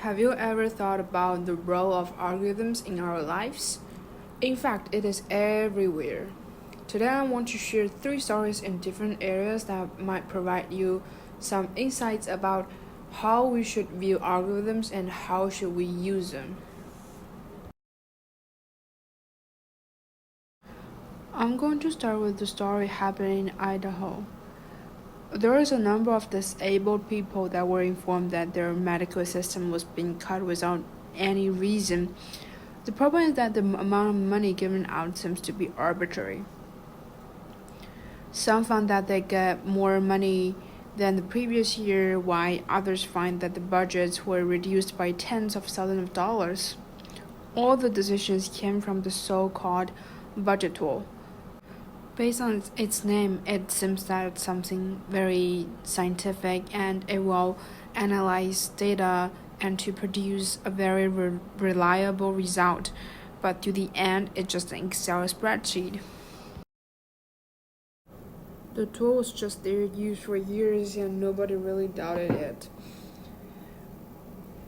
Have you ever thought about the role of algorithms in our lives? In fact, it is everywhere. Today, I want to share three stories in different areas that might provide you some insights about how we should view algorithms and how should we use them. I'm going to start with the story happening in Idaho. There is a number of disabled people that were informed that their medical system was being cut without any reason. The problem is that the amount of money given out seems to be arbitrary. Some found that they get more money than the previous year, while others find that the budgets were reduced by tens of thousands of dollars. All the decisions came from the so-called budget tool. Based on its name, it seems that it's something very scientific and it will analyze data and to produce a very reliable result. But to the end, it's just an Excel spreadsheet. The tool was just there used for years and nobody really doubted it.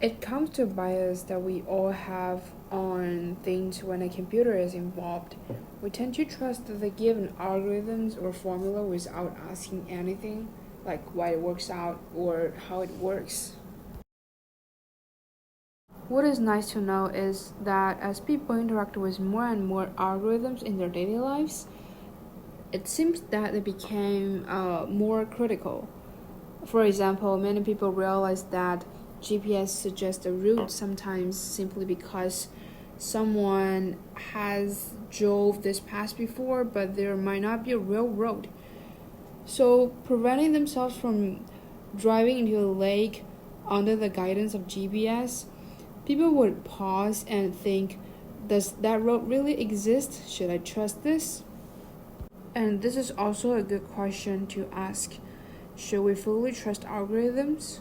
It comes to a bias that we all have on things when a computer is involved. We tend to trust the given algorithms or formula without asking anything, like why it works out or how it works. What is nice to know is that as people interact with more and more algorithms in their daily lives, it seems that they became more critical. For example, many people realize that GPS suggests a route sometimes simply because someone has drove this path before, but there might not be a real road. So, preventing themselves from driving into a lake under the guidance of GPS, people would pause and think, does that road really exist? Should I trust this? And this is also a good question to ask. Should we fully trust algorithms?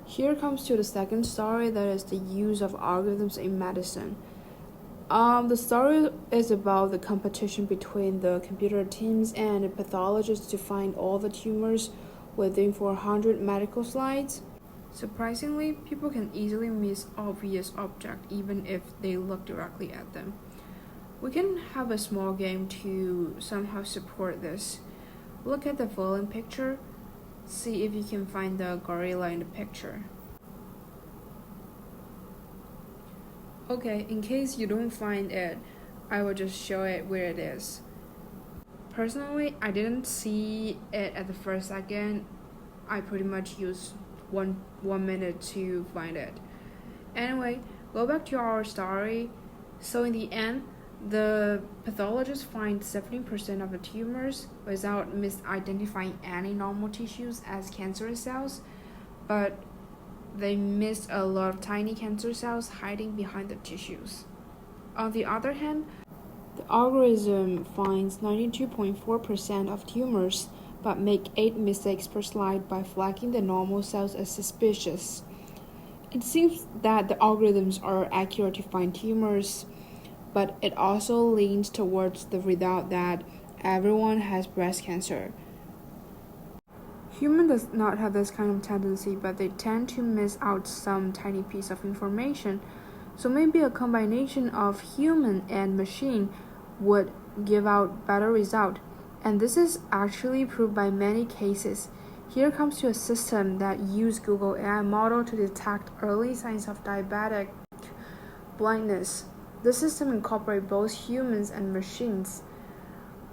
Here comes to the second story, that is the use of algorithms in medicine. The story is about the competition between the computer teams and the pathologists to find all the tumors within 400 medical slides. Surprisingly, people can easily miss obvious objects even if they look directly at them. We can have a small game to somehow support this. Look at the following picture. See if you can find the gorilla in the picture. Okay, in case you don't find it, I will just show it where it is. Personally, I didn't see it at the first second. I pretty much used one minute to find it. Anyway, go back to our story. So in the end, the pathologist finds 17% of the tumors without misidentifying any normal tissues as cancerous cells, but they missed a lot of tiny cancer cells hiding behind the tissues. On the other hand, the algorithm finds 92.4% of tumors, but make 8 mistakes per slide by flagging the normal cells as suspicious. It seems that the algorithms are accurate to find tumors, but it also leans towards the result that everyone has breast cancer. Human does not have this kind of tendency, but they tend to miss out some tiny piece of information. So maybe a combination of human and machine would give out better result. And this is actually proved by many cases. Here comes to a system that used Google AI model to detect early signs of diabetic blindness. The system incorporates both humans and machines,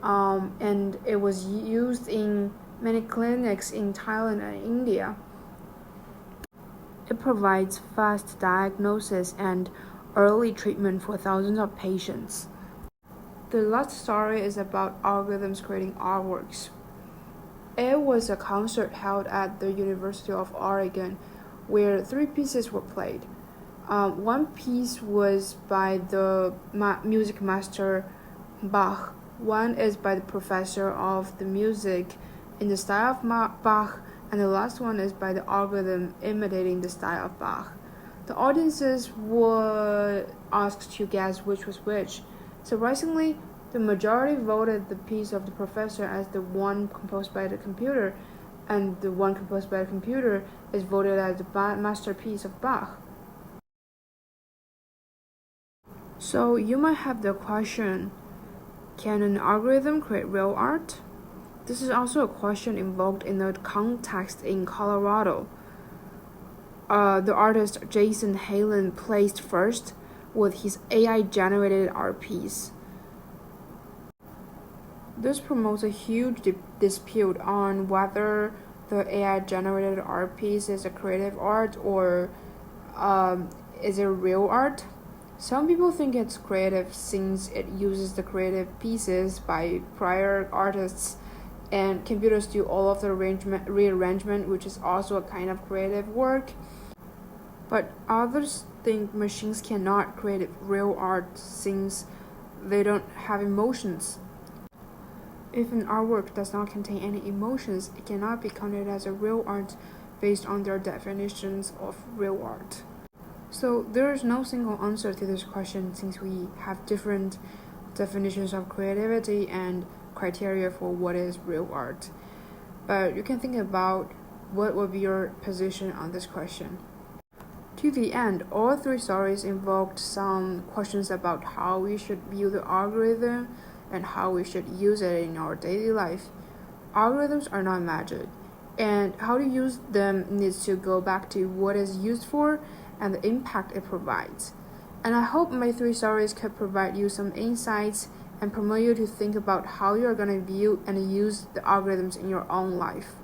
and it was used in many clinics in Thailand and India. It provides fast diagnosis and early treatment for thousands of patients. The last story is about algorithms creating artworks. It was a concert held at the University of Oregon where 3 pieces were played. One piece was by the music master Bach. One is by the professor of the music in the style of Bach, and the last one is by the algorithm imitating the style of Bach. The audiences were asked to guess which was which. Surprisingly, the majority voted the piece of the professor as the one composed by the computer, and the one composed by the computer is voted as the masterpiece of Bach. So you might have the question, can an algorithm create real art? This is also a question invoked in the context in Colorado. The artist Jason Halen placed first with his AI-generated art piece. This promotes a huge dispute on whether the AI-generated art piece is a creative art or is it real art. Some people think it's creative since it uses the creative pieces by prior artists, and computers do all of the rearrangement, which is also a kind of creative work. But others think machines cannot create real art since they don't have emotions. If an artwork does not contain any emotions, it cannot be counted as a real art based on their definitions of real art. So there is no single answer to this question since we have different definitions of creativity and criteria for what is real art. But you can think about what would be your position on this question. To the end, all three stories invoked some questions about how we should view the algorithm and how we should use it in our daily life. Algorithms are not magic, and how to use them needs to go back to what it's used for and the impact it provides. And I hope my three stories could provide you some insights and promote you to think about how you're going to view and use the algorithms in your own life.